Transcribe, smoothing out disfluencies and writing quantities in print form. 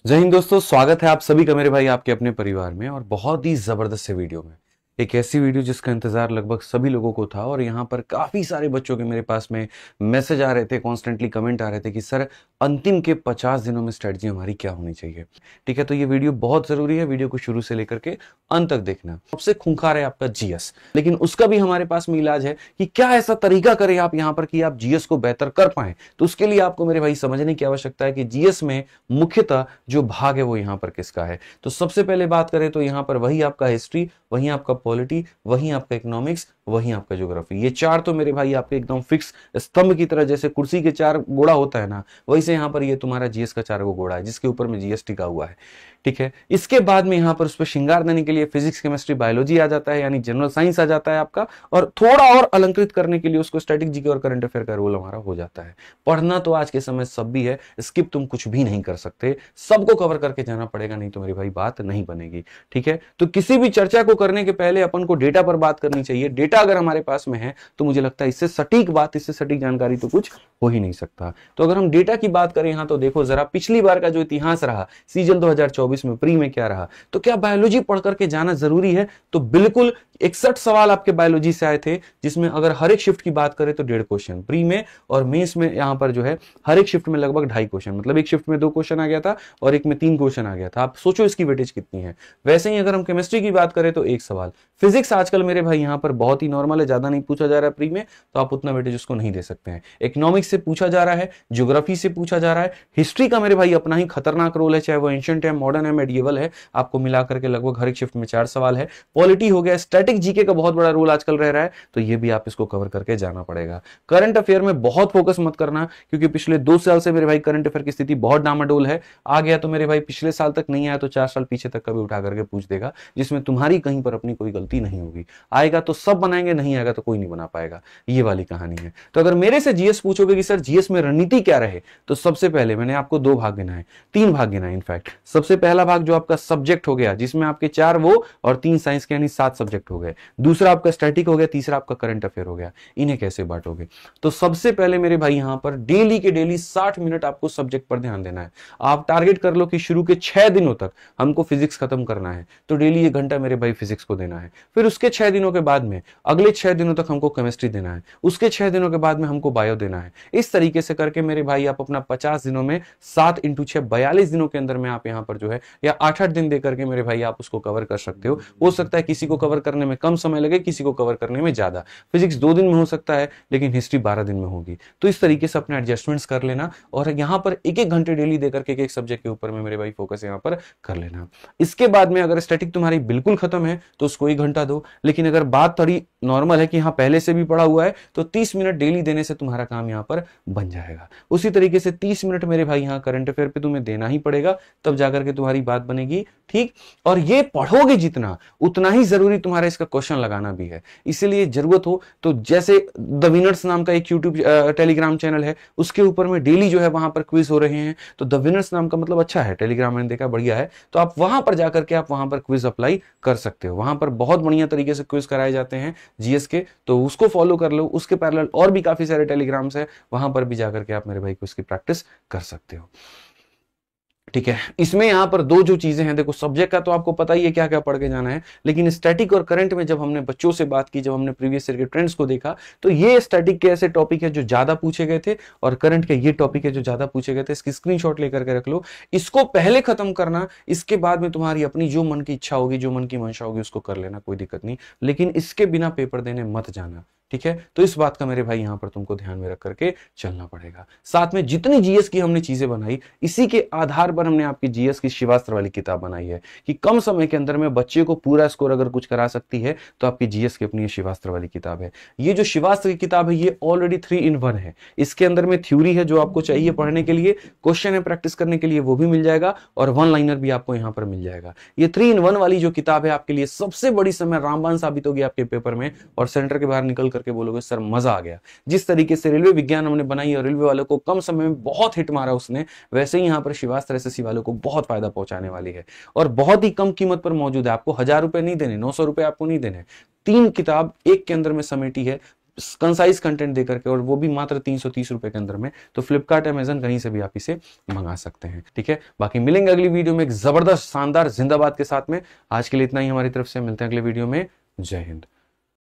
जय हिंद दोस्तों, स्वागत है आप सभी का मेरे भाई आपके अपने परिवार में और बहुत ही जबरदस्त से वीडियो में। एक ऐसी वीडियो जिसका इंतजार लगभग सभी लोगों को था और यहाँ पर काफी सारे बच्चों के मेरे पास में मैसेज आ रहे थे, कॉन्स्टेंटली कमेंट आ रहे थे कि सर अंतिम के 50 दिनों में स्ट्रेटजी हमारी क्या होनी चाहिए। ठीक है, तो ये वीडियो बहुत जरूरी है, वीडियो को शुरू से लेकर के अंत तक देखना। सबसे खूंखार है आपका जीएस, लेकिन उसका भी हमारे पास में इलाज है कि क्या ऐसा तरीका करें आप यहाँ पर कि आप जीएस को बेहतर कर पाए। तो उसके लिए आपको मेरे भाई समझने की आवश्यकता है कि जीएस में मुख्यतः जो भाग है वो यहाँ पर किसका है। तो सबसे पहले बात करें तो यहाँ पर वही आपका हिस्ट्री, वहीं आपका पॉलिटी, वहीं आपका इकोनॉमिक्स, वहीं आपका ज्योग्राफी। ये चार तो मेरे भाई आपके एकदम फिक्स स्तंभ की तरह, जैसे कुर्सी के चार घोड़ा होता है ना, वैसे यहाँ पर ये तुम्हारा जीएस का चार घोड़ा है जिसके ऊपर में जीएस टिका हुआ है। ठीक है, इसके बाद में यहाँ पर उस पर श्रृंगार देने के लिए फिजिक्स, केमिस्ट्री, बायोलॉजी आ जाता है, यानी जनरल साइंस आ जाता है आपका, और थोड़ा और अलंकृत करने के लिए उसको स्टैटिक जीके और करंट अफेयर का रोल हमारा हो जाता है। पढ़ना तो आज के समय सब भी है, स्किप तुम कुछ भी नहीं कर सकते, सबको कवर करके जाना पड़ेगा, नहीं तो मेरी भाई बात नहीं बनेगी। ठीक है, तो किसी भी चर्चा को करने के पहले अपन को डेटा पर बात करनी चाहिए। डेटा अगर हमारे पास में है तो मुझे लगता है इससे सटीक बात, इससे सटीक जानकारी तो कुछ हो ही नहीं सकता। तो अगर हम डेटा की बात करें यहां, तो देखो जरा पिछली बार का जो इतिहास रहा सीजन 2024 में प्री में क्या रहा। तो क्या बायोलॉजी पढ़ करके जाना जरूरी है? तो बिल्कुल 61 सवाल आपके बायोलॉजी से आए थे, जिसमें अगर हर एक शिफ्ट की बात करें तो 1.5 क्वेश्चन प्री में, और मेंस में यहां पर जो है हर एक शिफ्ट में लगभग 2.5 क्वेश्चन, मतलब एक शिफ्ट में 2 क्वेश्चन आ गया था और एक में 3 क्वेश्चन आ गया था। आप सोचो इसकी वेटेज कितनी है। वैसे ही अगर हम केमिस्ट्री की बात करें तो 1 सवाल। फिजिक्स आजकल मेरे भाई यहां पर बहुत ही नॉर्मल है, ज्यादा नहीं पूछा जा रहा है प्री में, तो आप उतना वेटेज उसको नहीं दे सकते हैं। इकोनॉमिक्स से पूछा जा रहा है, ज्योग्राफी से पूछा जा रहा है, हिस्ट्री का मेरे भाई अपना ही खतरनाक रोल है, चाहे वो एंशिएंट है, मॉडर्न है, मेडिएवल है, आपको मिलाकर के लगभग हर एक शिफ्ट में 4 सवाल है। पॉलिटी हो गया, स्टैटिक जीके का बहुत बड़ा रोल आजकल रह रहा है, तो ये भी आप इसको कवर करके जाना पड़ेगा। करंट अफेयर में बहुत फोकस मत करना, क्योंकि पिछले 2 साल से मेरे भाई करंट अफेयर की स्थिति बहुत डामाडोल है। आ गया तो मेरे भाई पिछले साल तक नहीं आया तो 4 साल पीछे तक का भी उठा करके पूछ देगा, जिसमें तुम्हारी कहीं पर अपनी कोई गलती नहीं होगी। आएगा तो सब बनाएंगे, नहीं आएगा तो कोई नहीं बना पाएगा, ये वाली कहानी है। तो अगर मेरे से जीएस पूछोगे कि सर जीएस में रणनीति क्या रहे, तो सबसे पहले मैंने आपको 2 भाग गिनाए, 3 भाग गिनाए इनफैक्ट। सबसे पहला भाग जो आपका सब्जेक्ट हो गया, जिसमें आपके 4 वो और 3 साइंस के, यानी 7 सब्जेक्ट हो गए। दूसरा आपका स्टैटिक हो गया, तीसरा आपका करंट अफेयर हो गया। इन्हें कैसे बांटोगे? तो सबसे पहले मेरे भाई यहां पर डेली के डेली 60 मिनट आपको सब्जेक्ट पर ध्यान देना है। आप टारगेट कर लो कि शुरू के 6 दिनों तक हमको फिजिक्स खत्म करना है, तो डेली 1 घंटा मेरे भाई फिजिक्स को देना है। फिर उसके 6 दिनों के बाद में अगले 6 दिनों तक हमको केमिस्ट्री देना है, उसके 6 दिनों के बाद में हमको बायो देना है। इस तरीके से करके मेरे भाई आप अपना 50 दिनों में 7 × 6 42 दिनों के अंदर में आप यहां पर जो है, या 8-8 दिन दे करके मेरे भाई आप उसको कवर कर सकते हो सकता है किसी को कवर करने में कम समय लगे, किसी को कवर करने में ज्यादा। फिजिक्स 2 दिन में हो सकता है, लेकिन हिस्ट्री 12 दिन में होगी। तो इस तरीके से अपने एडजस्टमेंट्स कर लेना, और यहां पर 1-1 घंटे डेली देकर के एक सब्जेक्ट के ऊपर में मेरे भाई फोकस यहां पर कर लेना। इसके बाद में अगर स्टैटिक तुम्हारी बिल्कुल खत्म है तो उसको 1 घंटा दो, लेकिन अगर बात थोड़ी नॉर्मल है कि हाँ पहले से भी पढ़ा हुआ है, तो 30 मिनट डेली देने से तुम्हारा काम यहां पर बन जाएगा। उसी तरीके से 30 मिनट मेरे भाई यहां करंट अफेयर पे तुम्हें देना ही पड़ेगा, तब जाकर के तुम्हारी बात बनेगी। ठीक, और ये पढ़ोगे जितना उतना ही जरूरी तुम्हारा इसका क्वेश्चन लगाना भी है। इसीलिए जरूरत हो तो जैसे द विनर्स नाम का एक यूट्यूब टेलीग्राम चैनल है, उसके ऊपर में डेली जो है वहां पर क्विज हो रहे हैं। तो द विनर्स नाम का मतलब अच्छा है, टेलीग्राम मैंने देखा बढ़िया है, तो आप वहां पर जाकर के आप वहां पर क्विज अप्लाई कर सकते हो। वहां पर बहुत बढ़िया तरीके से क्विज कराए जाते हैं जीएस के, तो उसको फॉलो कर लो। उसके पैरेलल और भी काफी सारे टेलीग्राम्स है, वहां पर भी जाकर के आप मेरे भाई क्विज की प्रैक्टिस कर सकते हो। ठीक है, इसमें यहां पर 2 जो चीजें हैं, देखो सब्जेक्ट का तो आपको पता ही है क्या क्या पढ़ के जाना है, लेकिन स्टैटिक और करंट में जब हमने बच्चों से बात की, जब हमने प्रीवियस ईयर के ट्रेंड्स को देखा, तो ये स्टैटिक के ऐसे टॉपिक है जो ज्यादा पूछे गए थे, और करंट के ये टॉपिक है जो ज्यादा पूछे गए थे। इसकी स्क्रीनशॉट लेकर के रख लो, इसको पहले खत्म करना, इसके बाद में तुम्हारी अपनी जो मन की इच्छा होगी, जो मन की मंशा होगी, उसको कर लेना, कोई दिक्कत नहीं, लेकिन इसके बिना पेपर देने मत जाना। ठीक है, तो इस बात का मेरे भाई यहां पर तुमको ध्यान में रख करके चलना पड़ेगा। साथ में जितनी जीएस की हमने चीजें बनाई, इसी के आधार पर हमने आपकी जीएस की शिवास्त्र वाली किताब बनाई है, कि कम समय के अंदर में बच्चे को पूरा स्कोर अगर कुछ करा सकती है, तो आपकी जीएस की अपनी शिवास्त्र वाली किताब है। ये जो शिवास्त्र की किताब है, ये ऑलरेडी 3 in 1 है। इसके अंदर में थ्योरी है जो आपको चाहिए पढ़ने के लिए, क्वेश्चन है प्रैक्टिस करने के लिए, वो भी मिल जाएगा, और 1 लाइनर भी आपको यहां पर मिल जाएगा। ये 3 in 1 वाली जो किताब है आपके लिए सबसे बड़ी समय रामबाण साबित होगी आपके पेपर में, और सेंटर के बाहर निकल करके बोलोगे सर मजा आ गया। जिस तरीके से रेलवे विज्ञान हमने बनाई और रेलवे वालों को कम समय में बहुत हिट मारा उसने, वैसे ही यहां पर शिवास्त्र एसएससी वालों को बहुत फायदा पहुंचाने वाली है, और बहुत ही कम कीमत पर मौजूद है। आपको 1000 रुपए नहीं देने, 900 रुपए आपको नहीं देने। 3 किताब एक के अंदर में समेटी है, कंसाइज कंटेंट दे करके, और वो भी मात्र 330 रुपए के अंदर में। तो फ्लिपकार्ट, अमेजन, कहीं से भी आप इसे मंगा सकते हैं। ठीक है, बाकी मिलेंगे अगली वीडियो में एक जबरदस्त शानदार जिंदाबाद के साथ में। आज के लिए इतना ही हमारी तरफ से, मिलते हैं अगले वीडियो में। जय हिंद।